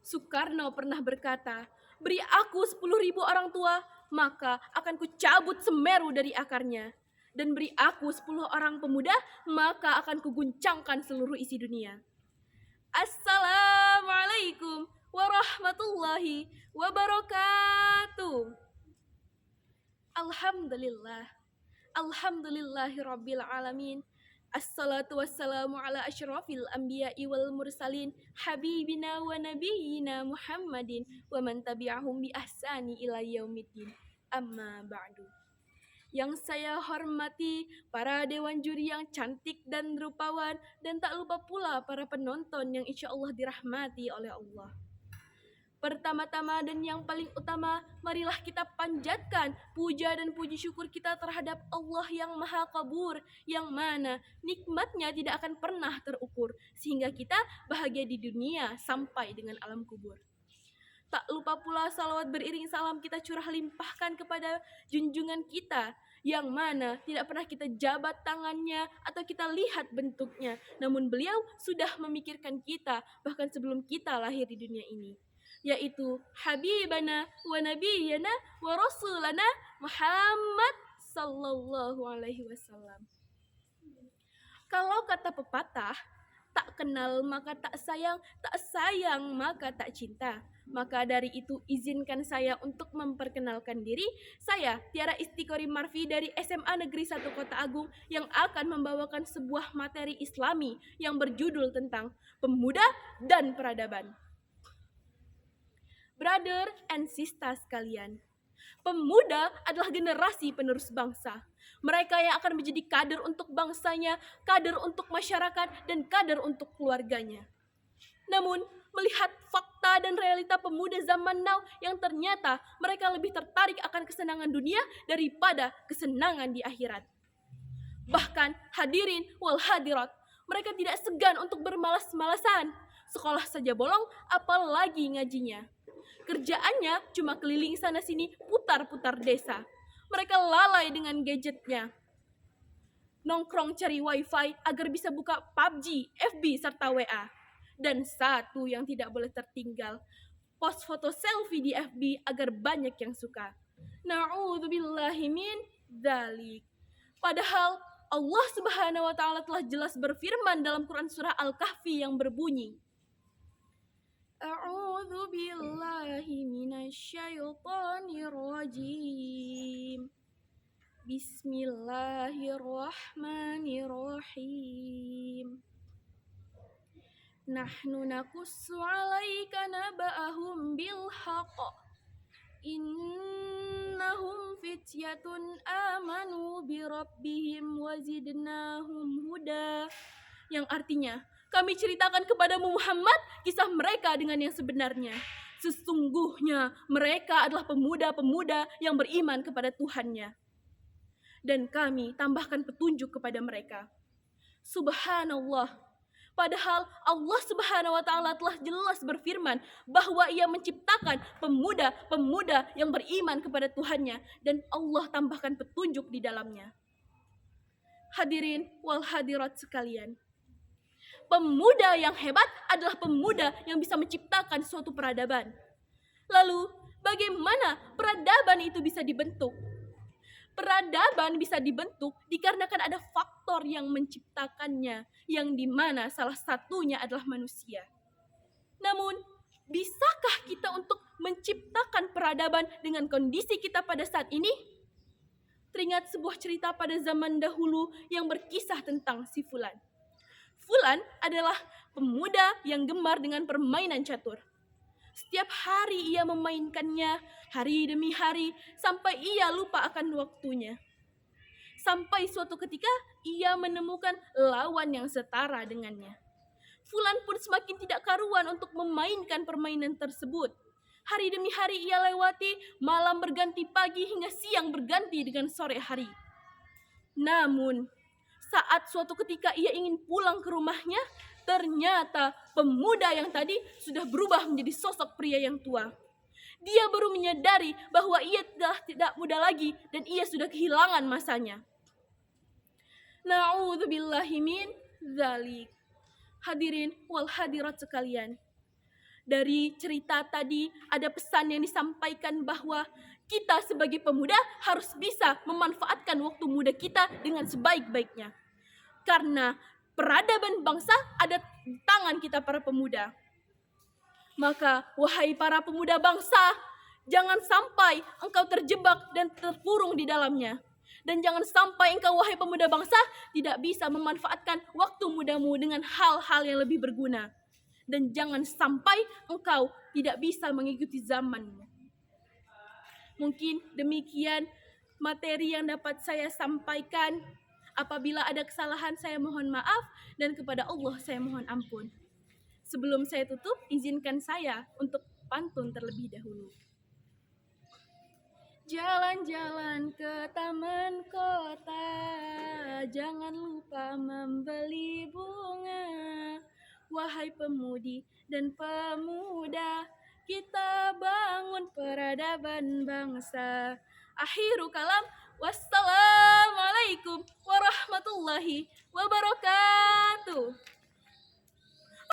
Soekarno pernah berkata, beri aku 10.000 orang tua, maka akan kucabut Semeru dari akarnya. Dan beri aku 10 orang pemuda, maka akan kuguncangkan seluruh isi dunia. Assalamualaikum warahmatullahi wabarakatuh. Alhamdulillah. Alhamdulillahi rabbil alamin. Assalatu wassalamu ala asyrafil anbiya'i wal mursalin habibina wa nabiyyina Muhammadin wa man tabi'ahum bi ahsani ila yaumiddin. Amma ba'du. Yang saya hormati para dewan juri yang cantik dan rupawan, dan tak lupa pula para penonton yang insya Allah dirahmati oleh Allah. Pertama-tama dan yang paling utama, marilah kita panjatkan puja dan puji syukur kita terhadap Allah yang Maha Kabur, yang mana nikmatnya tidak akan pernah terukur, sehingga kita bahagia di dunia sampai dengan alam kubur. Tak lupa pula salawat beriring salam kita curah limpahkan kepada junjungan kita, yang mana tidak pernah kita jabat tangannya atau kita lihat bentuknya, namun beliau sudah memikirkan kita bahkan sebelum kita lahir di dunia ini, yaitu Habibana wa Nabiyana wa Rasulana Muhammad sallallahu alaihi wasallam. Kalau kata pepatah, tak kenal maka tak sayang maka tak cinta. Maka dari itu izinkan saya untuk memperkenalkan diri. Saya Tiara Istiqori Marfi dari SMA Negeri 1 Kota Agung yang akan membawakan sebuah materi Islami yang berjudul tentang pemuda dan peradaban. Brother and sisters sekalian, pemuda adalah generasi penerus bangsa. Mereka yang akan menjadi kader untuk bangsanya, kader untuk masyarakat, dan kader untuk keluarganya. Namun, melihat fakta dan realita pemuda zaman now yang ternyata mereka lebih tertarik akan kesenangan dunia daripada kesenangan di akhirat. Bahkan hadirin wal hadirat, mereka tidak segan untuk bermalas-malasan. Sekolah saja bolong, apalagi ngajinya. Kerjaannya cuma keliling sana-sini, putar-putar desa. Mereka lalai dengan gadgetnya. Nongkrong cari wifi agar bisa buka PUBG, FB, serta WA. Dan satu yang tidak boleh tertinggal, post foto selfie di FB agar banyak yang suka. Na'udzubillahi min dzalik. Padahal Allah Subhanahu wa taala telah jelas berfirman dalam Quran surah Al-Kahfi yang berbunyi, A'udzu billahi minasyaitonir rajim. Bismillahirrahmanirrahim. Nahnu nakussu 'alaika naba'ahum bil haqq. Innahum fityatun amanu bi rabbihim wa zidnahum huda. Yang artinya, kami ceritakan kepadamu Muhammad kisah mereka dengan yang sebenarnya. Sesungguhnya mereka adalah pemuda-pemuda yang beriman kepada Tuhannya. Dan kami tambahkan petunjuk kepada mereka. Subhanallah. Padahal Allah Subhanahu wa taala telah jelas berfirman bahwa Ia menciptakan pemuda-pemuda yang beriman kepada Tuhannya, dan Allah tambahkan petunjuk di dalamnya. Hadirin wal hadirat sekalian, pemuda yang hebat adalah pemuda yang bisa menciptakan suatu peradaban. Lalu, bagaimana peradaban itu bisa dibentuk? Peradaban bisa dibentuk dikarenakan ada faktor yang menciptakannya, yang dimana salah satunya adalah manusia. Namun, bisakah kita untuk menciptakan peradaban dengan kondisi kita pada saat ini? Teringat sebuah cerita pada zaman dahulu yang berkisah tentang si Fulan. Fulan adalah pemuda yang gemar dengan permainan catur. Setiap hari ia memainkannya, hari demi hari, sampai ia lupa akan waktunya. Sampai suatu ketika ia menemukan lawan yang setara dengannya. Fulan pun semakin tidak karuan untuk memainkan permainan tersebut. Hari demi hari ia lewati, malam berganti pagi hingga siang berganti dengan sore hari. Namun, saat suatu ketika ia ingin pulang ke rumahnya, ternyata pemuda yang tadi sudah berubah menjadi sosok pria yang tua. Dia baru menyadari bahwa ia telah tidak muda lagi dan ia sudah kehilangan masanya. Na'udzubillahi min dzalik. Hadirin wal hadirat sekalian, Dari cerita tadi ada pesan yang disampaikan bahwa kita sebagai pemuda harus bisa memanfaatkan waktu muda kita dengan sebaik-baiknya. Karena peradaban bangsa ada di tangan kita para pemuda. Maka wahai para pemuda bangsa, jangan sampai engkau terjebak dan terkurung di dalamnya. Dan jangan sampai engkau wahai pemuda bangsa tidak bisa memanfaatkan waktu mudamu dengan hal-hal yang lebih berguna. Dan jangan sampai engkau tidak bisa mengikuti zamanmu. Mungkin demikian materi yang dapat saya sampaikan. Apabila ada kesalahan saya mohon maaf dan kepada Allah saya mohon ampun. Sebelum saya tutup, izinkan saya untuk pantun terlebih dahulu. Jalan-jalan ke taman kota, jangan lupa membeli bunga. Wahai pemudi dan pemuda, kita bangun peradaban bangsa. Akhiru kalam, wassalamualaikum warahmatullahi wabarakatuh.